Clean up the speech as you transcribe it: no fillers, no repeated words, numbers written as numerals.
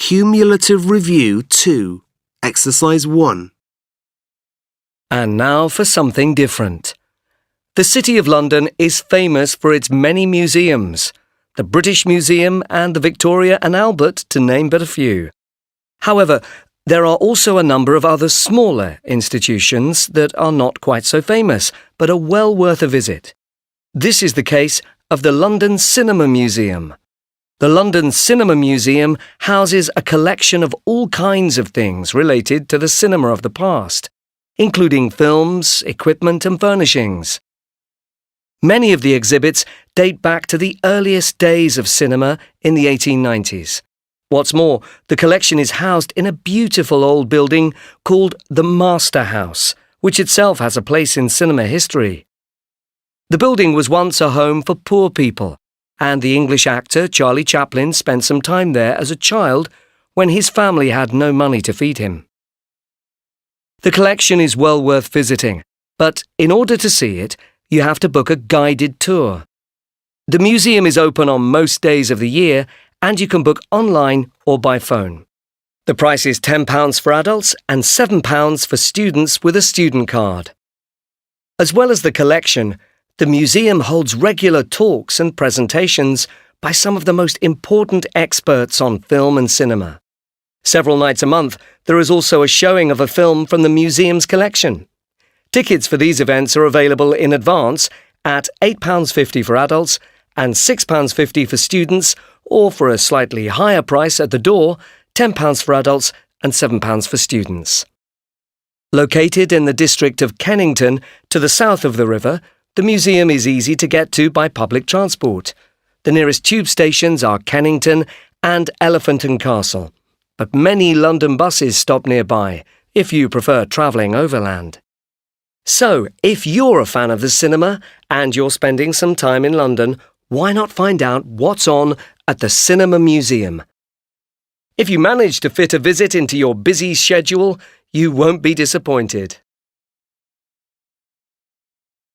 Cumulative Review 2, Exercise 1. And now for something different. The City of London is famous for its many museums, the British Museum and the Victoria and Albert, to name but a few. However, there are also a number of other smaller institutions that are not quite so famous, but are well worth a visit. This is the case of the London Cinema Museum. The London Cinema Museum houses a collection of all kinds of things related to the cinema of the past, including films, equipment and furnishings. Many of the exhibits date back to the earliest days of cinema in the 1890s. What's more, the collection is housed in a beautiful old building called the Master House, which itself has a place in cinema history. The building was once a home for poor people, and the English actor Charlie Chaplin spent some time there as a child when his family had no money to feed him. The collection is well worth visiting, but in order to see it, you have to book a guided tour. The museum is open on most days of the year, and you can book online or by phone. The price is £10 for adults and £7 for students with a student card. As well as the collection, the museum holds regular talks and presentations by some of the most important experts on film and cinema. Several nights a month, there is also a showing of a film from the museum's collection. Tickets for these events are available in advance at £8.50 for adults and £6.50 for students, or for a slightly higher price at the door, £10 for adults and £7 for students. Located in the district of Kennington, to the south of the river, the museum is easy to get to by public transport. The nearest tube stations are Kennington and Elephant and Castle, but many London buses stop nearby if you prefer travelling overland. So, if you're a fan of the cinema and you're spending some time in London, why not find out what's on at the Cinema Museum? If you manage to fit a visit into your busy schedule, you won't be disappointed.